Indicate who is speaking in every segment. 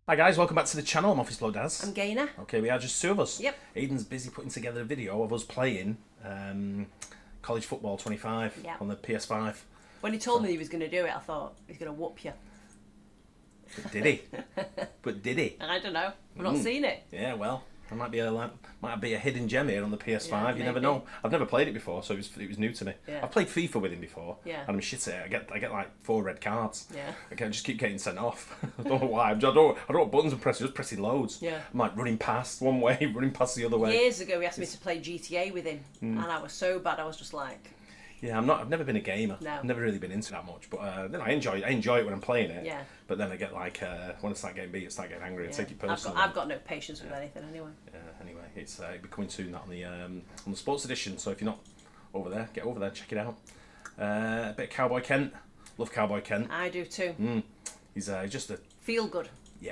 Speaker 1: Hi guys, welcome back to the channel. I'm Office Blow Daz.
Speaker 2: I'm Gaynor.
Speaker 1: Okay, we are just two of us.
Speaker 2: Yep.
Speaker 1: Aiden's busy putting together a video of us playing College Football 25
Speaker 2: Yep.
Speaker 1: on the PS5.
Speaker 2: When he told me he was going to do it, I thought, he's going to whoop you.
Speaker 1: But did he? But did he?
Speaker 2: I don't know. I've not seen it.
Speaker 1: Yeah, well, there might be a hidden gem here on the PS5.
Speaker 2: Yeah,
Speaker 1: you never
Speaker 2: maybe.
Speaker 1: know. I've never played it before, so it was new to me.
Speaker 2: Yeah.
Speaker 1: I've played FIFA with him before.
Speaker 2: Yeah.
Speaker 1: And I'm shit at it. I get like 4 red cards.
Speaker 2: Yeah.
Speaker 1: I just keep getting sent off. I don't know why. I don't know what buttons I'm pressing. Just pressing loads.
Speaker 2: Yeah.
Speaker 1: I'm like running past one way, running past the other way.
Speaker 2: Years ago, he asked me to play GTA with him, and I was so bad. I was just like,
Speaker 1: Yeah, I've never been a gamer.
Speaker 2: No.
Speaker 1: I've never really been into that much. But then I enjoy it when I'm playing it.
Speaker 2: Yeah.
Speaker 1: But then I get like when I start getting beat, I start getting angry and
Speaker 2: yeah.
Speaker 1: take it personally.
Speaker 2: I've got no patience with anything anyway.
Speaker 1: Anyway, it's it'll be coming soon that on the sports edition. So if you're not over there, get over there, check it out. A bit of Cowboy Kent. Love Cowboy Kent.
Speaker 2: I do too.
Speaker 1: He's just a
Speaker 2: Feel good.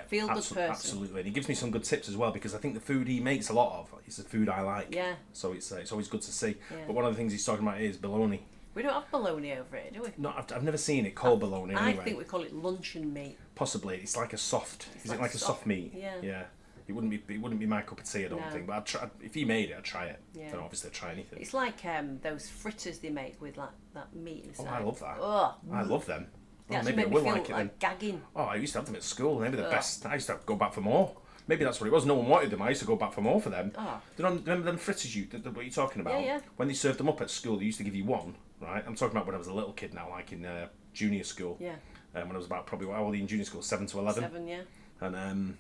Speaker 2: Feel good person.
Speaker 1: Absolutely, and he gives me some good tips as well because I think the food he makes a lot of is the food I like.
Speaker 2: Yeah.
Speaker 1: So it's always good to see.
Speaker 2: Yeah.
Speaker 1: But one of the things he's talking about is bologna.
Speaker 2: We don't have bologna over here, do we?
Speaker 1: No, I've never seen it called bologna.
Speaker 2: I
Speaker 1: Anyway.
Speaker 2: think we call it luncheon meat.
Speaker 1: Possibly, it's like a soft. Is it like a soft meat?
Speaker 2: Yeah.
Speaker 1: Yeah. It wouldn't be my cup of tea, I don't
Speaker 2: No.
Speaker 1: think. But I'd try, if he made it, I'd try it.
Speaker 2: Yeah.
Speaker 1: Then obviously I'd try anything.
Speaker 2: It's like those fritters they make with like that meat inside.
Speaker 1: Oh, I love that.
Speaker 2: Oh,
Speaker 1: I love them.
Speaker 2: they
Speaker 1: Oh,
Speaker 2: actually
Speaker 1: maybe I
Speaker 2: made me
Speaker 1: will
Speaker 2: feel
Speaker 1: like it then.
Speaker 2: gagging.
Speaker 1: Oh, I used to have them at school. Maybe the best. I used to go back for more. Maybe that's what it was. No one wanted them. I used to go back for more for them.
Speaker 2: Oh.
Speaker 1: Do you remember them fritters what you're talking about?
Speaker 2: Yeah.
Speaker 1: When they served them up at school, they used to give you one, right? I'm talking about when I was a little kid now, like in junior school.
Speaker 2: Yeah.
Speaker 1: When I was about probably, how old are you in junior school? 7 to 11?
Speaker 2: 7, yeah.
Speaker 1: And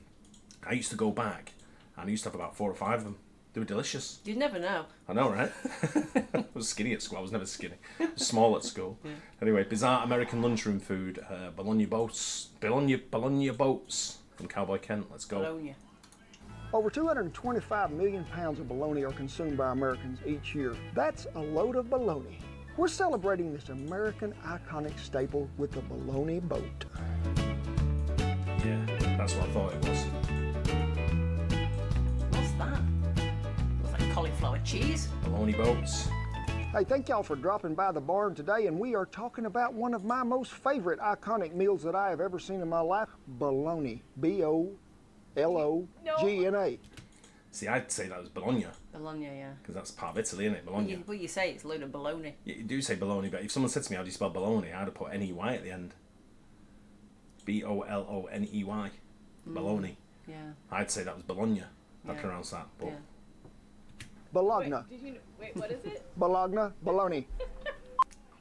Speaker 1: I used to go back and I used to have about 4 or 5 of them. They were delicious.
Speaker 2: You'd never know.
Speaker 1: I know, right? I was skinny at school. I was never skinny. I was small at school. Yeah. Anyway, bizarre American lunchroom food. Bologna Boats. Bologna Boats from Cowboy Kent. Let's go.
Speaker 2: Bologna.
Speaker 3: Over 225 million pounds of bologna are consumed by Americans each year. That's a load of bologna. We're celebrating this American iconic staple with the Bologna Boat.
Speaker 1: Yeah, that's what I thought it was.
Speaker 2: What's that? Looks like cauliflower cheese.
Speaker 1: Bologna Boats.
Speaker 3: Hey, thank y'all for dropping by the barn today, and we are talking about one of my most favorite iconic meals that I have ever seen in my life, bologna. B-O-L-O-G-N-A.
Speaker 1: See, I'd say that was Bologna,
Speaker 2: Bologna, yeah.
Speaker 1: because that's part of Italy, isn't it? Bologna.
Speaker 2: Well, you say it's a load of bologna.
Speaker 1: You do say bologna, but if someone said to me, how do you spell bologna, I'd have put N-E-Y at the end. B-O-L-O-N-E-Y. Bologna.
Speaker 2: Yeah.
Speaker 1: I'd say that was Bologna. I
Speaker 2: Yeah.
Speaker 1: pronounce that, but...
Speaker 2: Yeah.
Speaker 3: Bologna.
Speaker 4: Wait, what is it?
Speaker 3: Bologna, bologna.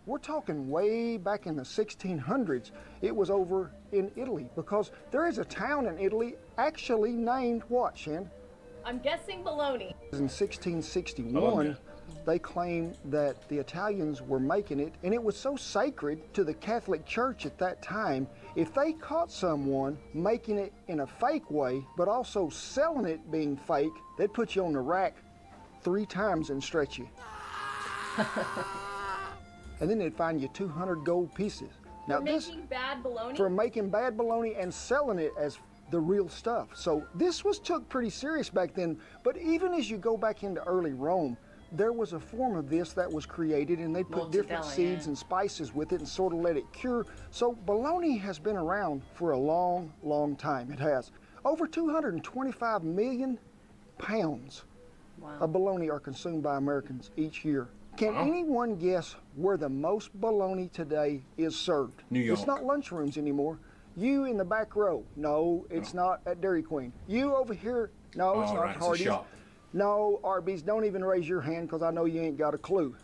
Speaker 3: We're talking way back in the 1600s. It was over in Italy because there is a town in Italy actually named what, Shan?
Speaker 4: I'm guessing bologna.
Speaker 3: In 1661,
Speaker 1: Bologna.
Speaker 3: they claimed that the Italians were making it, and it was so sacred to the Catholic Church at that time. If they caught someone making it in a fake way, but also selling it being fake, they'd put you on the rack 3 times and stretch you. And then they'd find you 200 gold pieces. Now
Speaker 4: For making bad bologna?
Speaker 3: for making bad bologna and selling it as the real stuff. So this was took pretty serious back then. But even as you go back into early Rome, there was a form of this that was created, and they put different
Speaker 2: Mortadella,
Speaker 3: seeds
Speaker 2: yeah.
Speaker 3: and spices with it and sort of let it cure. So bologna has been around for a long, long time. It has. Over 225 million pounds
Speaker 2: Wow.
Speaker 3: of bologna are consumed by Americans each year. Can anyone guess where the most bologna today is served?
Speaker 1: New York.
Speaker 3: It's not lunchrooms anymore. You in the back row. No, it's not at Dairy Queen. You over here. No, it's
Speaker 1: Oh,
Speaker 3: not
Speaker 1: right, it's a
Speaker 3: Hardee's.
Speaker 1: shop.
Speaker 3: No, Arby's. Don't even raise your hand because I know you ain't got a clue.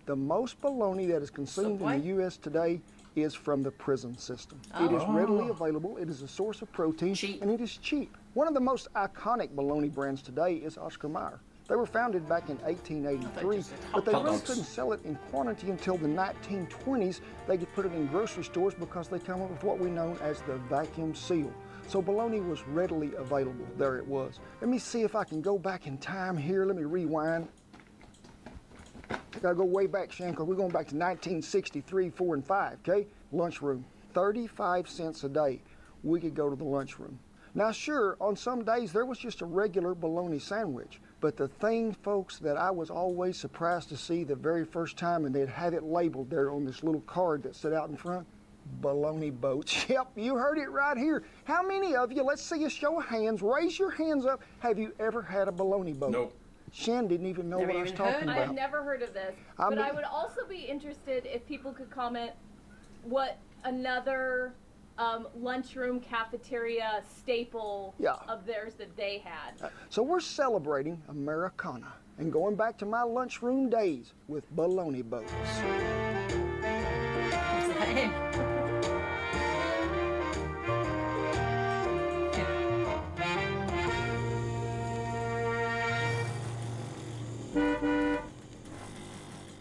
Speaker 3: The most bologna that is consumed
Speaker 2: Subway?
Speaker 3: in the U.S. today is from the prison system. It is readily available. It is a source of protein,
Speaker 2: Cheap.
Speaker 3: and it is cheap. One of the most iconic bologna brands today is Oscar Mayer. They were founded back in 1883,
Speaker 2: just said
Speaker 3: but they
Speaker 1: hot
Speaker 3: really
Speaker 1: dogs.
Speaker 3: couldn't sell it in quantity until the 1920s. They could put it in grocery stores because they come up with what we know as the vacuum seal. So bologna was readily available. There it was. Let me see if I can go back in time here. Let me rewind. I gotta go way back, Shan, because we're going back to 1963, 4, and 5, okay? Lunchroom, 35 cents a day. We could go to the lunchroom. Now, sure, on some days there was just a regular bologna sandwich. But the thing, folks, that I was always surprised to see the very first time, and they'd have it labeled there on this little card that set out in front, Bologna Boats. Yep, you heard it right here. How many of you, let's see a show of hands, raise your hands up, have you ever had a bologna boat?
Speaker 1: Nope.
Speaker 3: Shen didn't even know
Speaker 2: Never
Speaker 3: what I was
Speaker 2: even heard.
Speaker 3: talking
Speaker 4: I've
Speaker 3: about.
Speaker 4: never heard of this.
Speaker 3: I
Speaker 4: But
Speaker 3: mean-
Speaker 4: I would also be interested if people could comment what another lunchroom cafeteria staple
Speaker 3: Yeah.
Speaker 4: of theirs that they had.
Speaker 3: So we're celebrating Americana and going back to my lunchroom days with bologna boats.
Speaker 2: Is that him?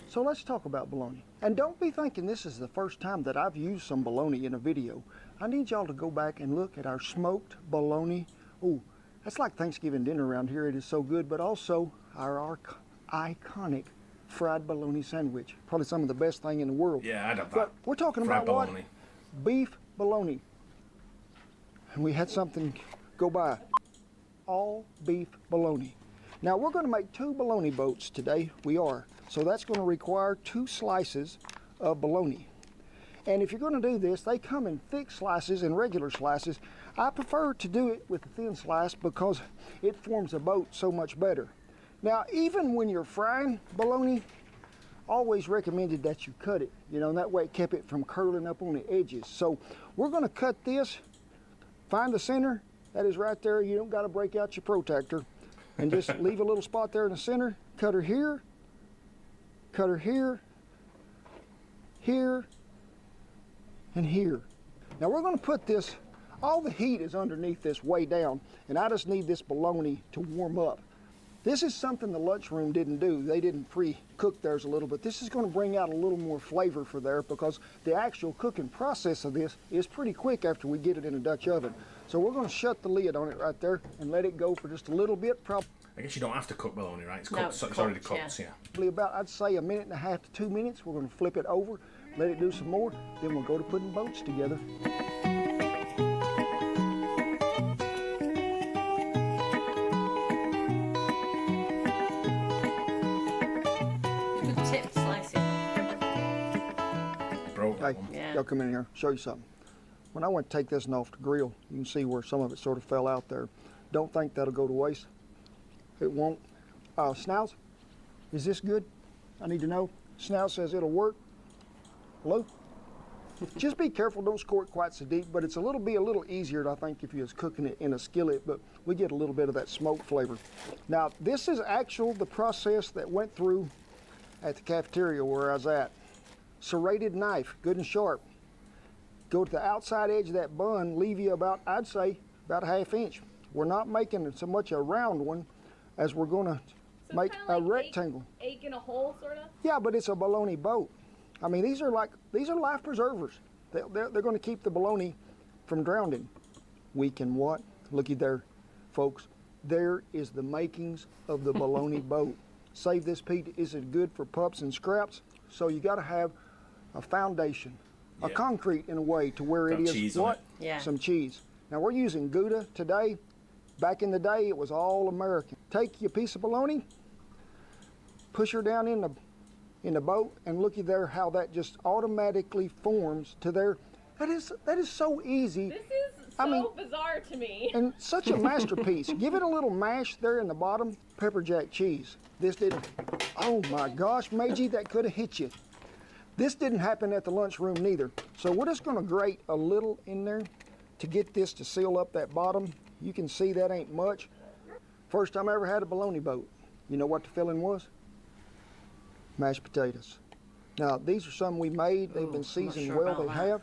Speaker 3: So let's talk about bologna. And don't be thinking this is the first time that I've used some bologna in a video. I need y'all to go back and look at our smoked bologna. Ooh, that's like Thanksgiving dinner around here. It is so good, but also our iconic fried bologna sandwich. Probably some of the best thing in the world.
Speaker 1: Yeah, I'd have that.
Speaker 3: But we're talking
Speaker 1: Fried
Speaker 3: about what?
Speaker 1: bologna.
Speaker 3: Beef bologna. And we had something go by. All beef bologna. Now we're going to make 2 bologna boats today. We are. So that's going to require 2 slices of bologna. And if you're going to do this, they come in thick slices and regular slices. I prefer to do it with a thin slice because it forms a boat so much better. Now, even when you're frying bologna, always recommended that you cut it, you know, and that way it kept it from curling up on the edges. So we're going to cut this, find the center, that is right there. You don't got to break out your protractor, and just leave a little spot there in the center. Cut her here, here, and here. Now we're going to put this, all the heat is underneath this way down, and I just need this bologna to warm up. This is something the lunchroom didn't do. They didn't pre-cook theirs a little bit. This is going to bring out a little more flavor for there because the actual cooking process of this is pretty quick after we get it in a Dutch oven. So we're going to shut the lid on it right there and let it go for just a little bit, probably
Speaker 1: I guess you don't have to cook bologna, right? It's
Speaker 2: No,
Speaker 1: cooked,
Speaker 2: it's
Speaker 1: so it's already
Speaker 2: cooked,
Speaker 1: cooked, yeah.
Speaker 3: about, I'd say, 1.5 to 2 minutes. We're going to flip it over, let it do some more, then we'll go to putting boats together.
Speaker 2: Good tip, slicing.
Speaker 1: Broke that
Speaker 3: Hey,
Speaker 1: one.
Speaker 2: Yeah.
Speaker 3: y'all come in here, show you something. When I went to take this one off the grill, you can see where some of it sort of fell out there. Don't think that'll go to waste. It won't. Snouse, is this good? I need to know. Snouse says it'll work. Hello? Just be careful, don't score it quite so deep, but it's a little easier, I think, if you was cooking it in a skillet, but we get a little bit of that smoke flavor. Now, this is the process that went through at the cafeteria where I was at. Serrated knife, good and sharp. Go to the outside edge of that bun, leave you about, I'd say, about 1/2 inch. We're not making so much a round one as we're gonna
Speaker 4: So
Speaker 3: make
Speaker 4: kinda
Speaker 3: a
Speaker 4: like
Speaker 3: rectangle.
Speaker 4: Egg in a hole, sort of?
Speaker 3: Yeah, but it's a bologna boat. I mean, these are life preservers. They're going to keep the bologna from drowning. We can what? Looky there, folks. There is the makings of the bologna boat. Save this, Pete. Is it good for pups and scraps? So you got to have a foundation, a
Speaker 1: Yeah.
Speaker 3: concrete in a way to where
Speaker 1: Got
Speaker 3: it is
Speaker 1: cheese on
Speaker 3: what?
Speaker 1: it.
Speaker 2: Yeah.
Speaker 3: Some cheese. Now we're using Gouda today. Back in the day, it was all American. Take your piece of bologna, push her down in the boat, and looky there how that just automatically forms to there. That is so easy.
Speaker 4: This is
Speaker 3: I
Speaker 4: so
Speaker 3: mean-
Speaker 4: bizarre to me.
Speaker 3: And such a masterpiece. Give it a little mash there in the bottom, pepper jack cheese. This didn't, oh my gosh, Meiji, that could have hit you. This didn't happen at the lunchroom neither. So we're just gonna grate a little in there to get this to seal up that bottom. You can see that ain't much. First time I ever had a bologna boat. You know what the filling was? Mashed potatoes. Now, these are some we made. They've
Speaker 2: Ooh,
Speaker 3: been
Speaker 2: I'm not
Speaker 3: seasoned
Speaker 2: sure
Speaker 3: well,
Speaker 2: about
Speaker 3: they
Speaker 2: that.
Speaker 3: have.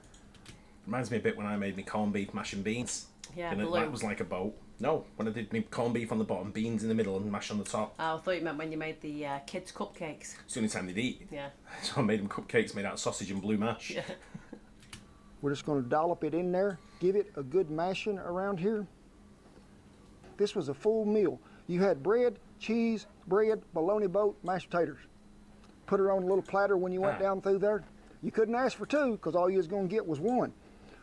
Speaker 1: Reminds me a bit when I made my corned beef mashing beans.
Speaker 2: Yeah,
Speaker 1: And
Speaker 2: blue.
Speaker 1: that was like a boat. No, when I did my corned beef on the bottom, beans in the middle, and mash on the top.
Speaker 2: Oh, I thought you meant when you made the kids' cupcakes.
Speaker 1: It's the only time they'd eat.
Speaker 2: Yeah.
Speaker 1: So I made them cupcakes made out of sausage and blue mash.
Speaker 2: Yeah.
Speaker 3: We're just going to dollop it in there, give it a good mashing around here. This was a full meal. You had bread, cheese, bologna boat, mashed potatoes. Put her on a little platter when you went down through there. You couldn't ask for 2 because all you was going to get was 1.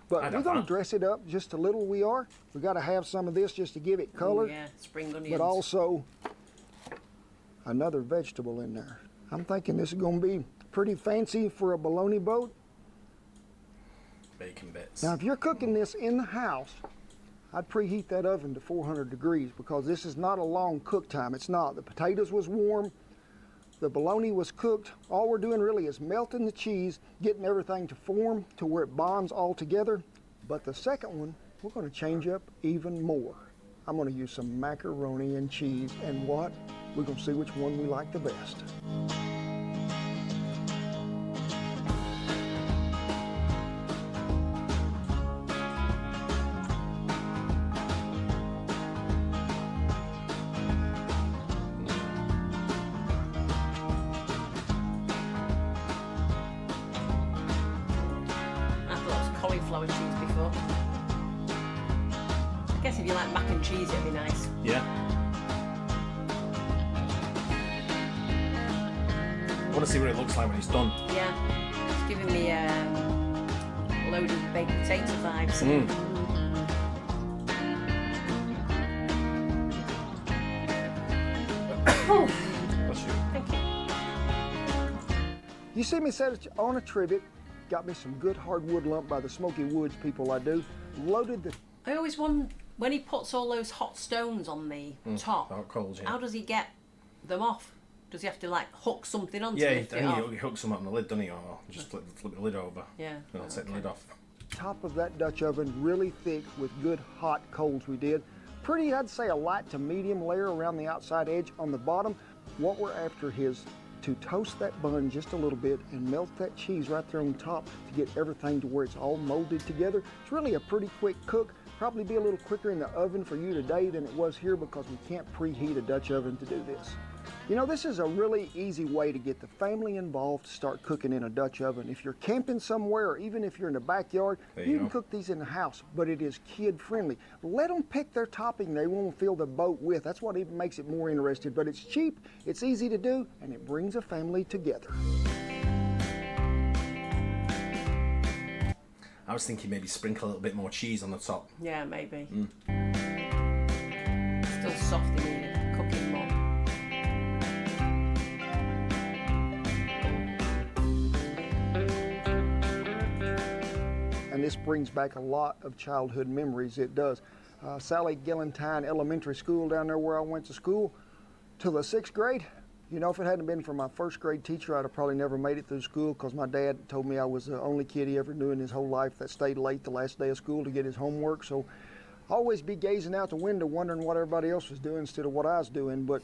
Speaker 3: But
Speaker 1: I'd
Speaker 3: we're
Speaker 1: have
Speaker 3: going to
Speaker 1: that.
Speaker 3: dress it up just a little. We are. We got to have some of this just to give it color,
Speaker 2: Ooh, yeah, spring onions.
Speaker 3: but also another vegetable in there. I'm thinking this is going to be pretty fancy for a bologna boat.
Speaker 1: bacon bits.
Speaker 3: Now, if you're cooking this in the house, I'd preheat that oven to 400 degrees because this is not a long cook time. It's not. The potatoes was warm. The bologna was cooked. All we're doing really is melting the cheese, getting everything to form to where it bonds all together. But the second one, we're going to change up even more. I'm going to use some macaroni and cheese, and what? We're going to see which one we like the best.
Speaker 2: Cauliflower cheese before. I guess if you like mac and cheese, it'd be nice.
Speaker 1: Yeah. I want to see what it looks like when it's done.
Speaker 2: Yeah. It's giving me loaded baked potato vibes.
Speaker 1: Bless you.
Speaker 2: Thank you.
Speaker 3: You see me set it on a trivet, got me some good hardwood lump by the Smoky Woods people I do, loaded the...
Speaker 2: I always wonder, when he puts all those hot stones on the top,
Speaker 1: Hot coals, yeah.
Speaker 2: how does he get them off? Does he have to like hook something onto
Speaker 1: Yeah,
Speaker 2: it?
Speaker 1: he hooks them up on the lid, doesn't he? Or just flip the lid over.
Speaker 2: Yeah.
Speaker 1: And I'll take the lid off.
Speaker 3: top of that Dutch oven really thick with good hot coals we did. Pretty, I'd say a light to medium layer around the outside edge on the bottom. What we're after is to toast that bun just a little bit and melt that cheese right there on top to get everything to where it's all molded together. It's really a pretty quick cook. Probably be a little quicker in the oven for you today than it was here because we can't preheat a Dutch oven to do this. You know, this is a really easy way to get the family involved to start cooking in a Dutch oven. If you're camping somewhere or even if you're in the backyard, you can cook these in the house, but it is kid friendly. Let them pick their topping they want to fill the boat with. That's what even makes it more interesting, but it's cheap, it's easy to do, and it brings a family together.
Speaker 1: I was thinking maybe sprinkle a little bit more cheese on the top.
Speaker 2: Yeah, maybe. Still soft and needed cooking more.
Speaker 3: And this brings back a lot of childhood memories, it does. Sally Gillentine Elementary School down there where I went to school till the 6th grade. You know, if it hadn't been for my 1st grade teacher, I'd have probably never made it through school because my dad told me I was the only kid he ever knew in his whole life that stayed late the last day of school to get his homework. So I always be gazing out the window wondering what everybody else was doing instead of what I was doing. But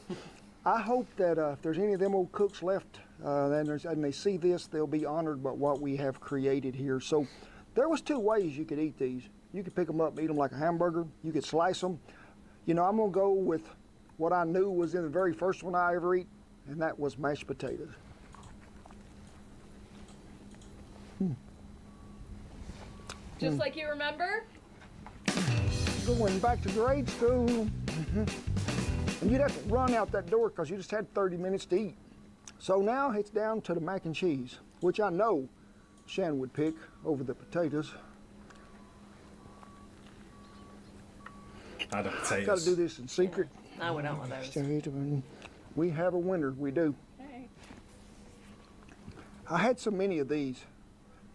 Speaker 3: I hope that if there's any of them old cooks left and they see this, they'll be honored by what we have created here. So there was 2 ways you could eat these. You could pick them up and eat them like a hamburger. You could slice them. You know, I'm going to go with what I knew was in the very first one I ever eat, and that was mashed potatoes.
Speaker 4: Just like you remember?
Speaker 3: Going back to grade school. And you'd have to run out that door because you just had 30 minutes to eat. So now it's down to the mac and cheese, which I know Shan would pick over the potatoes.
Speaker 1: I don't potatoes.
Speaker 3: Got to do this in secret.
Speaker 2: I would not want those.
Speaker 3: We have a winner, we do.
Speaker 4: Hey.
Speaker 3: I had so many of these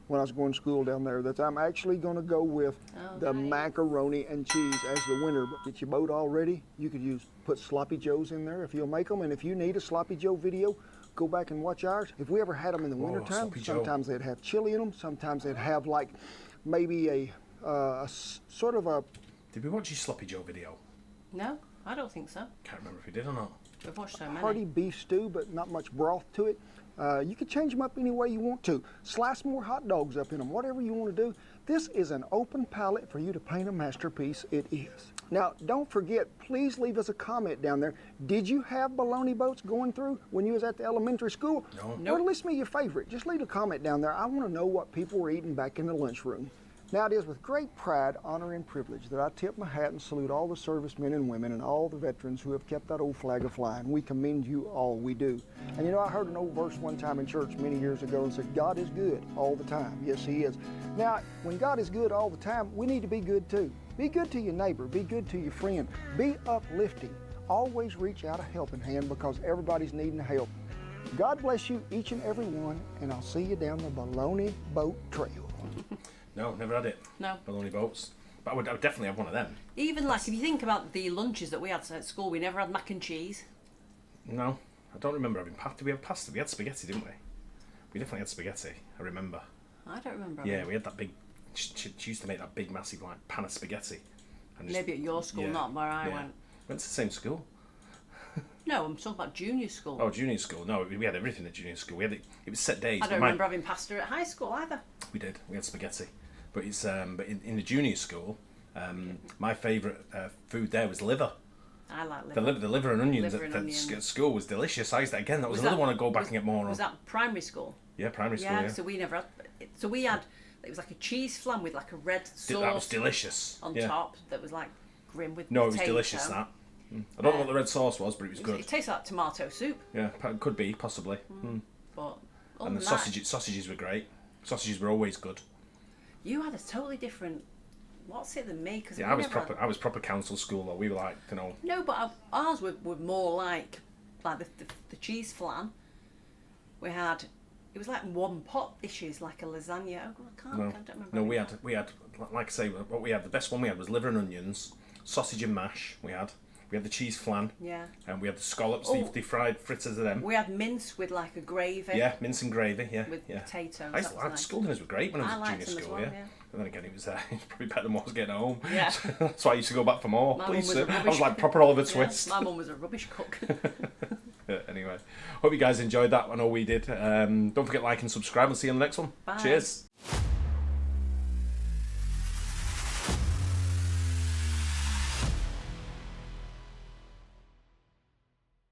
Speaker 3: when I was going to school down there that I'm actually going to go with the macaroni and cheese as the winner. But get your boat all ready. You could put sloppy joes in there if you'll make them. And if you need a sloppy joe video, go back and watch ours. If we ever had them in the wintertime, sometimes they'd have chili in them. Sometimes they'd have like maybe a sort of a...
Speaker 1: Did we watch your Sloppy Joe video?
Speaker 2: No, I don't think so.
Speaker 1: Can't remember if we did or not.
Speaker 2: We've watched so many.
Speaker 3: hearty beef stew, but not much broth to it. You can change them up any way you want to. Slice more hot dogs up in them, whatever you want to do. This is an open palette for you to paint a masterpiece. It is. Now, don't forget, please leave us a comment down there. Did you have Bologna Boats going through when you was at the elementary school?
Speaker 1: No.
Speaker 3: Or list me your favorite. Just leave a comment down there. I want to know what people were eating back in the lunchroom. Now, it is with great pride, honor, and privilege that I tip my hat and salute all the servicemen and women and all the veterans who have kept that old flag a-flying. We commend you all, we do. And you know, I heard an old verse one time in church many years ago and said, God is good all the time. Yes, He is. Now, when God is good all the time, we need to be good too. Be good to your neighbor. Be good to your friend. Be uplifting. Always reach out a helping hand because everybody's needing help. God bless you, each and every one, and I'll see you down the Bologna Boat Trail.
Speaker 1: No, never had it.
Speaker 2: No.
Speaker 1: Bologna Boats. But I would definitely have one of them.
Speaker 2: Even like, if you think about the lunches that we had at school, we never had mac and cheese.
Speaker 1: No, I don't remember having pasta. Did we have pasta? We had spaghetti, didn't we? We definitely had spaghetti, I remember.
Speaker 2: I don't remember.
Speaker 1: Yeah, we had that big... She used to make that big, massive, like, pan of spaghetti. And just,
Speaker 2: Maybe at your school,
Speaker 1: yeah,
Speaker 2: not where I
Speaker 1: yeah.
Speaker 2: went.
Speaker 1: Went to the same school.
Speaker 2: No, I'm talking about junior school.
Speaker 1: Oh, junior school. No, we had everything at junior school. We had it was set days.
Speaker 2: I don't remember having pasta at high school either.
Speaker 1: We did. We had spaghetti. But it's but in the junior school, my favourite food there was liver.
Speaker 2: I like liver.
Speaker 1: The liver and onions
Speaker 2: Liver and onions.
Speaker 1: at school was delicious. I used that again. That was
Speaker 2: Was
Speaker 1: another
Speaker 2: that-
Speaker 1: one I'd go back
Speaker 2: was-
Speaker 1: and get more
Speaker 2: Was
Speaker 1: on.
Speaker 2: that primary school?
Speaker 1: Yeah, primary school.
Speaker 2: Yeah,
Speaker 1: Yeah,
Speaker 2: so we never had. So we had. It was like a cheese flan with like a red sauce
Speaker 1: that was delicious.
Speaker 2: on
Speaker 1: yeah.
Speaker 2: top that was like grim with
Speaker 1: No, it was
Speaker 2: potato.
Speaker 1: delicious. That. I don't know what the red sauce was, but it was good.
Speaker 2: It tastes like tomato soup,
Speaker 1: Yeah, could be possibly.
Speaker 2: but other
Speaker 1: And the
Speaker 2: than that,
Speaker 1: sausages were great. Sausages were always good.
Speaker 2: you had a totally different. What's it than me? Because
Speaker 1: Yeah, I was proper council school though. We were like, you know.
Speaker 2: No, but ours were more like the cheese flan. We had. It was like one pot dishes, like a lasagna. Oh, I don't remember.
Speaker 1: No, we had like I say, what we had. The best one we had was liver and onions, sausage and mash. We had the cheese flan.
Speaker 2: Yeah.
Speaker 1: And we had the scallops,
Speaker 2: Oh.
Speaker 1: the fried fritters of them.
Speaker 2: We had mince with like a gravy.
Speaker 1: Yeah, mince and gravy. Yeah,
Speaker 2: With
Speaker 1: yeah.
Speaker 2: potatoes.
Speaker 1: I used
Speaker 2: that
Speaker 1: to,
Speaker 2: was nice.
Speaker 1: school dinners were great when I was
Speaker 2: I
Speaker 1: at
Speaker 2: liked
Speaker 1: junior
Speaker 2: them as
Speaker 1: school.
Speaker 2: well,
Speaker 1: yeah.
Speaker 2: yeah.
Speaker 1: But then again, it was probably better than what I was getting at home.
Speaker 2: Yeah.
Speaker 1: That's why I used to go back for more.
Speaker 2: My
Speaker 1: Please,
Speaker 2: mum was
Speaker 1: sir.
Speaker 2: a
Speaker 1: I
Speaker 2: rubbish
Speaker 1: was like proper Oliver
Speaker 2: Yeah,
Speaker 1: Twist.
Speaker 2: my mum was a rubbish cook.
Speaker 1: Yeah, anyway, hope you guys enjoyed that. I know we did. Don't forget to like and subscribe. We'll see you on the next one.
Speaker 2: Bye.
Speaker 1: Cheers.